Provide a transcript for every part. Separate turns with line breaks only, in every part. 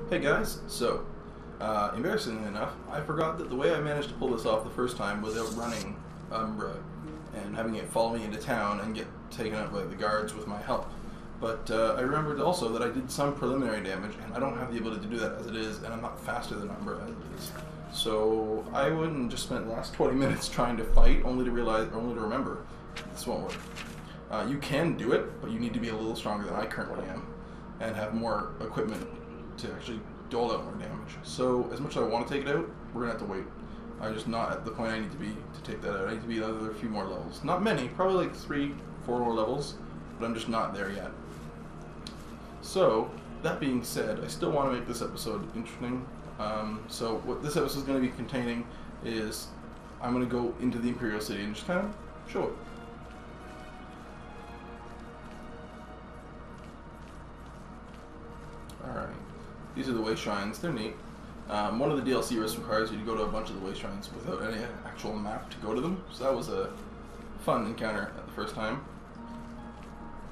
Hey guys, embarrassingly enough, I forgot that the way I managed to pull this off the first time was outrunning Umbra and having it follow me into town and get taken out by the guards with my help. But I remembered also that I did some preliminary damage, and I don't have the ability to do that as it is, and I'm not faster than Umbra as it is. So I went and just spent the last 20 minutes trying to fight, only to remember this won't work. You can do it, but you need to be a little stronger than I currently am, and have more equipment to actually dole out more damage. So as much as I want to take it out, we're gonna have to wait. I'm just not at the point I need to be to take that out. I need to be another few more levels. Not many, probably like 3-4 more levels, but I'm just not there yet. So that being said, I still want to make this episode interesting. So what this episode is going to be containing is I'm going to go into the Imperial City and just kind of show it. Alright, these are the way shrines. They're neat. One of the DLC requires you to go to a bunch of the way shrines without any actual map to go to them, so that was a fun encounter at the first time.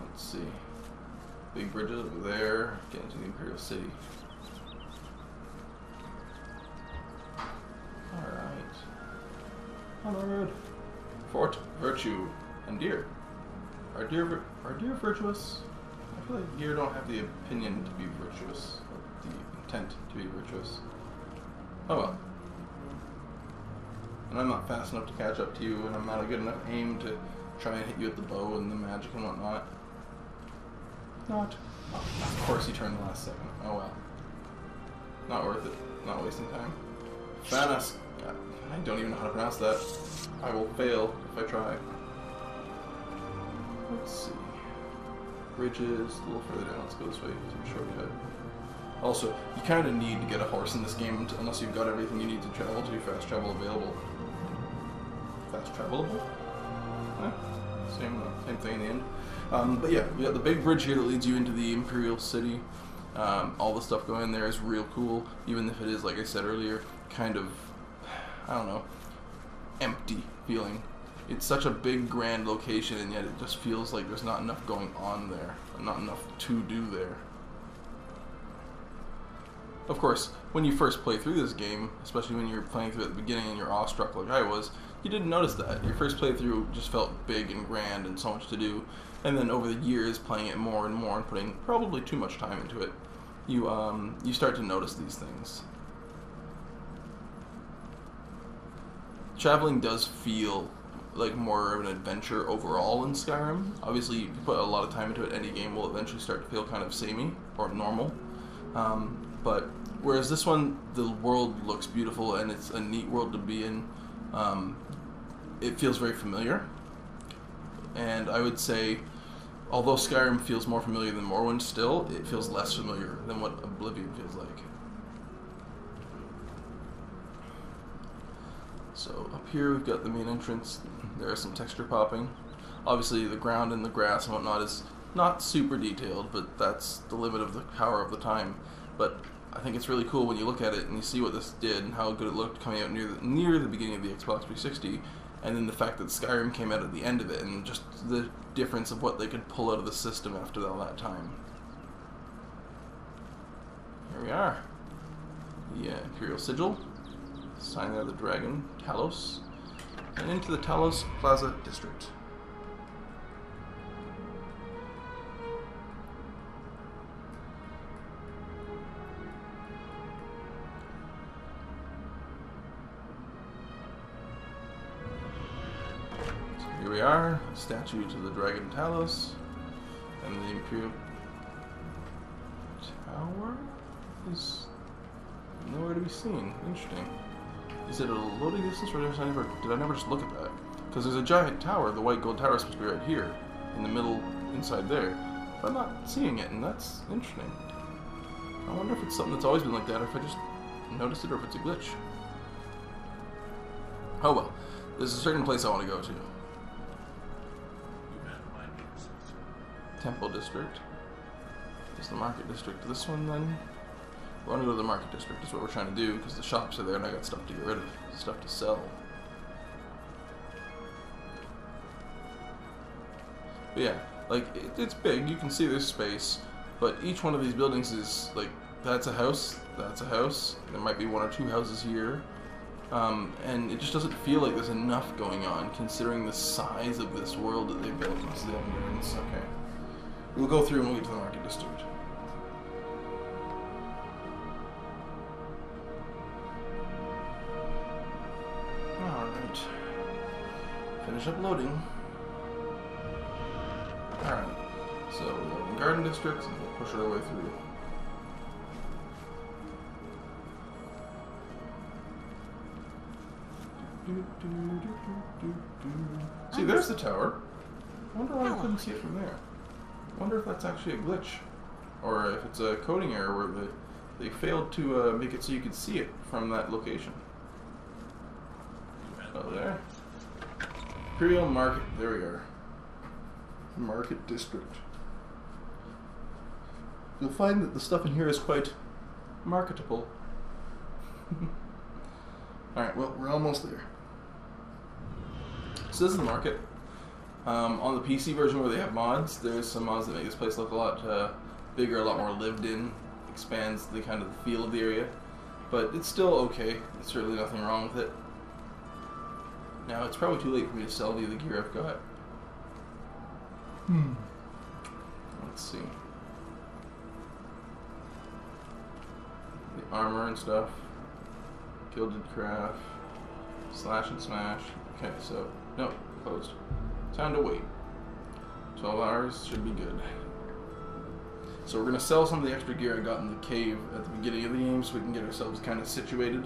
Let's see. Big bridges over there, get into the Imperial City. Alright. Onward. Fort, virtue, and deer. Are deer virtuous? I feel like deer don't have the opinion to be virtuous, or the intent to be virtuous. Oh well. And I'm not fast enough to catch up to you, and I'm not a good enough aim to try and hit you with the bow and the magic and whatnot. Not. Oh, of course he turned the last second. Oh well. Not worth it. Not wasting time. Fanas. I don't even know how to pronounce that. I will fail if I try. Let's see. Bridges, a little further down. Let's go this way. It's a shortcut. Also, you kind of need to get a horse in this game unless you've got everything you need to travel to fast travel available. Fast travelable? Eh, same thing in the end. But yeah, we got the big bridge here that leads you into the Imperial City. All the stuff going there is real cool, even if it is, like I said earlier, kind of, I don't know, empty feeling. It's such a big, grand location, and yet it just feels like there's not enough going on there, not enough to do there. Of course, when you first play through this game, especially when you're playing through at the beginning and you're awestruck like I was, you didn't notice that. Your first playthrough just felt big and grand and so much to do, and then over the years, playing it more and more and putting probably too much time into it, you start to notice these things. Traveling does feel like more of an adventure overall in Skyrim. Obviously, if you put a lot of time into it, any game will eventually start to feel kind of samey or normal. But whereas this one, the world looks beautiful and it's a neat world to be in, it feels very familiar. And I would say, although Skyrim feels more familiar than Morrowind still, it feels less familiar than what Oblivion feels like. So up here we've got the main entrance. There is some texture popping. Obviously the ground and the grass and whatnot is not super detailed, but that's the limit of the power of the time. But I think it's really cool when you look at it and you see what this did and how good it looked coming out near the beginning of the Xbox 360, and then the fact that Skyrim came out at the end of it, and just the difference of what they could pull out of the system after all that time. Here we are. The Imperial Sigil. Sign of the Dragon, Talos, and into the Talos Plaza District. So here we are, a statue to the Dragon Talos, and the Imperial Tower is nowhere to be seen. Interesting. Is it a loading distance, or did I never just look at that? Because there's a giant tower, the white gold tower is supposed to be right here, in the middle, inside there. But I'm not seeing it, and that's interesting. I wonder if it's something that's always been like that, or if I just noticed it, or if it's a glitch. Oh well, there's a certain place I want to go to. Temple District. Is the Market District this one then? We're going to go to the Market District, is what we're trying to do, because the shops are there and I got stuff to get rid of, stuff to sell. But yeah, like, it's big, you can see there's space, but each one of these buildings is, like, That's a house. That's a house. There might be one or two houses here. And it just doesn't feel like there's enough going on, considering the size of this world that they built. This is the endurance. Okay. We'll go through and we'll get to the market district. Alright. Finish uploading. Alright. So, we're in the garden district, and we'll push our way through. See, there's the tower. I wonder why I couldn't see it from there. I wonder if that's actually a glitch. Or if it's a coding error where they failed to make it so you could see it from that location. Oh, there. Imperial Market. There we are. Market District. You'll find that the stuff in here is quite marketable. Alright, well, we're almost there. So this is the market. On the PC version where they have mods, there's some mods that make this place look a lot bigger, a lot more lived in, expands the kind of the feel of the area. But it's still okay. There's certainly nothing wrong with it. Now, it's probably too late for me to sell you the gear I've got. Let's see. The armor and stuff. Gilded craft. Slash and smash. Okay, so, no, closed. Time to wait. 12 hours should be good. So we're going to sell some of the extra gear I got in the cave at the beginning of the game so we can get ourselves kind of situated.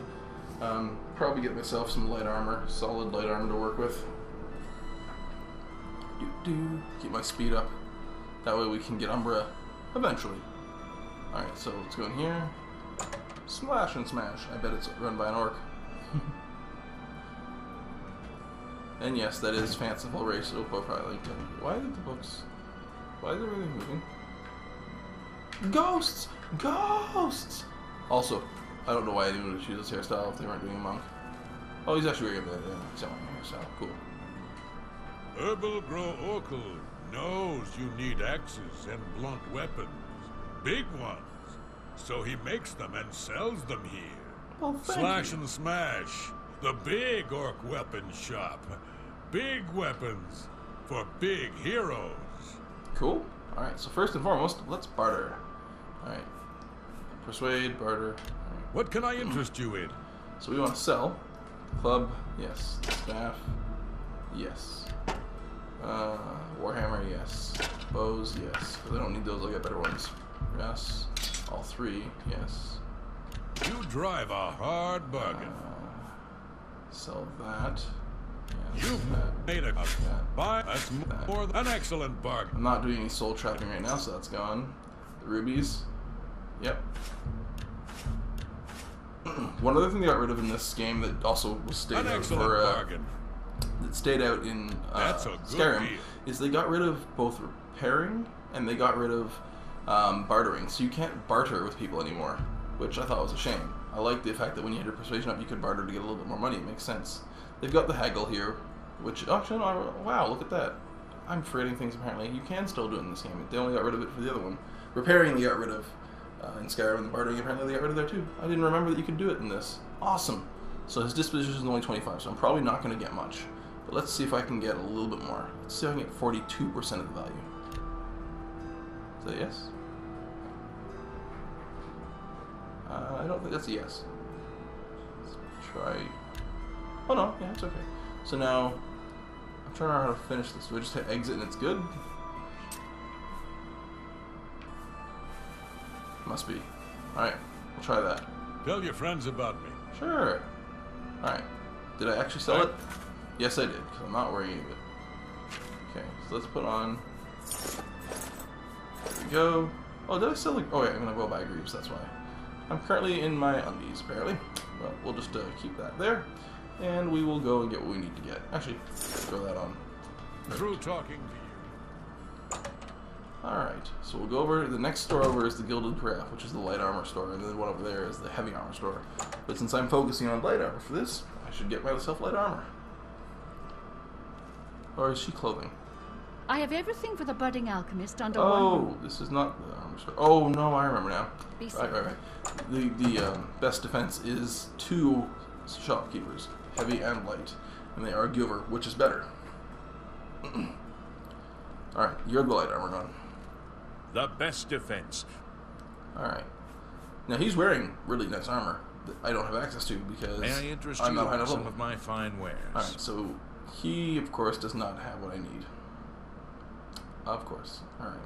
Probably get myself some light armor, solid light armor to work with. Keep my speed up. That way we can get Umbra eventually. Alright, so let's go in here. Slash and smash. I bet it's run by an orc. And yes, that is fanciful race. Oh, probably. Why did the books... Why is everything moving? Ghosts! Ghosts! Also, I don't know why they would choose this hairstyle if they weren't doing a monk. Oh, he's actually wearing a excellent hairstyle. Cool.
Herbal Grow Oracle knows you need axes and blunt weapons. Big ones. So he makes them and sells them here.
Well,
Slash and Smash. The big orc weapon shop. Big weapons for big heroes.
Cool. Alright, so first and foremost, let's barter. Alright. Persuade, barter. Right.
What can I interest you in?
So we want to sell. Club, yes. Staff, yes. Warhammer, yes. Bows, yes. Because I don't need those, I'll get better ones. Yes. All three, yes.
You drive a hard bargain.
Sell that. Yes,
You've made a buy. That's more than an excellent bargain.
I'm not doing any soul trapping right now, so that's gone. The rubies. Yep. One other thing they got rid of in this game that also was stayed out for that stayed out in Skyrim is they got rid of both repairing and they got rid of bartering. So you can't barter with people anymore, which I thought was a shame. I like the fact that when you had your persuasion up, you could barter to get a little bit more money. It makes sense. They've got the haggle here, which actually, no, wow, look at that. I'm forgetting things apparently. You can still do it in this game. They only got rid of it for the other one. Repairing they got rid of in Skyrim, and the bartering apparently they got rid of there too. I didn't remember that you could do it in this. Awesome. So his disposition is only 25, so I'm probably not going to get much. But let's see if I can get a little bit more. Let's see if I can get 42% of the value. Is that a yes? I don't think that's a yes. Let's try. Oh no, yeah, it's okay. So now, I'm trying to remember how to finish this. Do I just hit exit and it's good? Must be. Alright, we'll try that.
Tell your friends about me.
Sure. Alright. Did I actually sell it? Yes, I did, because I'm not wearing any of it. Okay, so let's put on. There we go. Oh, did I sell it? Oh, yeah, I'm going to go buy greaves, that's why. I'm currently in my undies, apparently. Well, we'll just keep that there. And we will go and get what we need to get. Actually, throw that on.
Through talking to you.
Alright, so we'll go over. The next store over is the Gilded Craft, which is the light armor store. And then one over there is the heavy armor store. But since I'm focusing on light armor for this, I should get myself light armor. Or is she clothing?
I have everything for the budding alchemist under one.
Oh, this is not the armor. Oh no, I remember now.
Be
Right. The best defense is 2 shopkeepers, heavy and light, and they argue over which is better. All right, you're the light armor gun.
The best defense.
All right. Now he's wearing really nice armor that I don't have access to because
May I interest
I'm
you
not high
in
enough
some
level.
of my fine wares?
All right, so he of course does not have what I need. Of course. All right.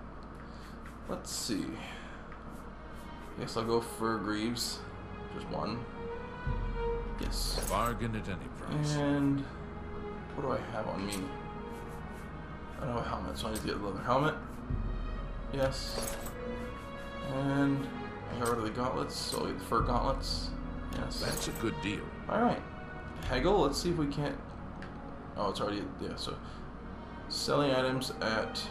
Let's see. Guess I'll go for Greaves. Just 1. Yes.
Bargain at any price.
And what do I have on me? I don't have a helmet, so I need to get a leather helmet. Yes. And I got rid of the gauntlets, so I'll get the fur gauntlets. Yes.
That's a good deal.
Alright. Haggle, let's see if we can't... Oh, it's already... Yeah, so... Selling items at...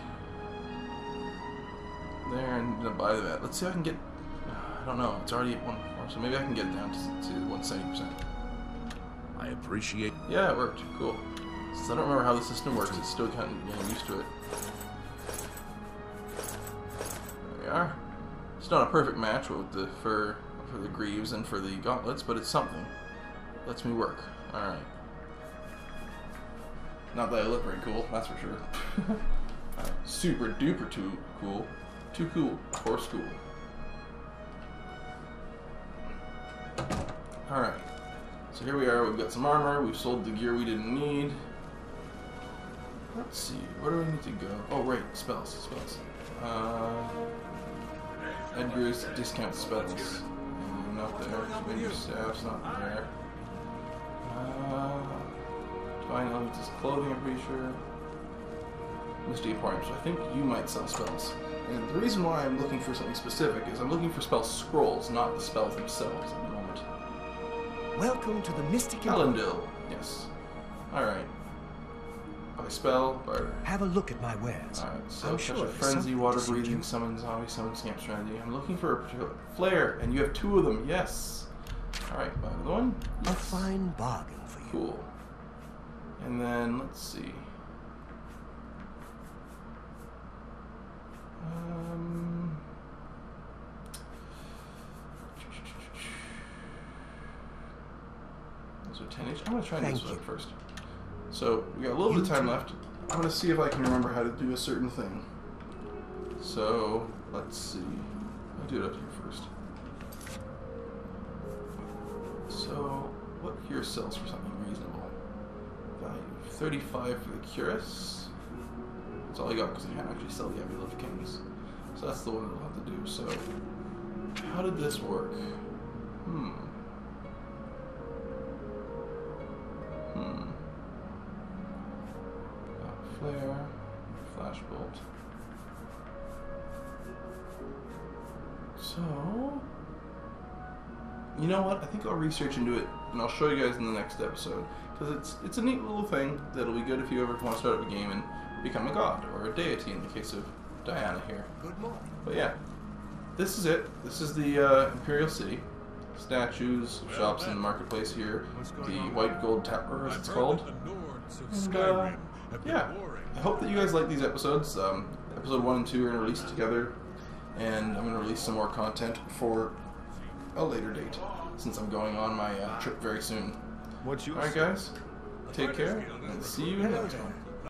There, and gonna buy that. Let's see if I can get... I don't know, it's already at 1, so maybe I can get it down to 170%.
I appreciate...
Yeah, it worked. Cool. Since I don't remember how the system works, it's still kind of getting used to it. There we are. It's not a perfect match with the for the greaves and for the gauntlets, but it's something. Lets me work. Alright. Not that I look very cool, that's for sure. Alright. Super duper too cool. Too cool for school. Alright. So here we are, we've got some armor, we've sold the gear we didn't need. Let's see, where do we need to go? Oh right, spells. Edgar's discount spells. Not there. Commander staff's not there. Divine Elements' clothing, I'm pretty sure. Misty Appointments. I think you might sell spells. And the reason why I'm looking for something specific is I'm looking for spell scrolls, not the spells themselves at the moment.
Welcome to the Mystic
Elendil. Yes. Alright. By spell, barter.
Have a look at my wares.
Alright, so
I'm
catch
sure
a
there's
frenzy,
something
water
to suit
breathing,
you.
summon zombie, summon scamp strategy. I'm looking for a particular flare, and you have 2 of them, yes. Alright, buy another one.
A
Yes.
fine bargain for you.
Cool. And then let's see. So 10 each. I'm gonna try
Thank
this one
you.
first. So we got a little bit of time left. I'm gonna see if I can remember how to do a certain thing. So let's see. I'll do it up here first. So what here sells for something reasonable? Value 35 for the cuirass. That's all I got because I can't actually sell the Amulet of Kings. So that's the one that I'll have to do. So how did this work? Flare, flashbolt. So, you know what? I think I'll research into it, and I'll show you guys in the next episode. Because it's a neat little thing that'll be good if you ever want to start up a game and become a god or a deity in the case of Diana here.
Good morning.
But yeah, this is it. This is the Imperial City. Statues, shops in the marketplace here. The White Gold Tower, as it's called. And yeah, I hope that you guys like these episodes. Episode 1 and 2 are going to release together, and I'm going to release some more content for a later date, since I'm going on my trip very soon. Alright guys, take care, and see you in the next one.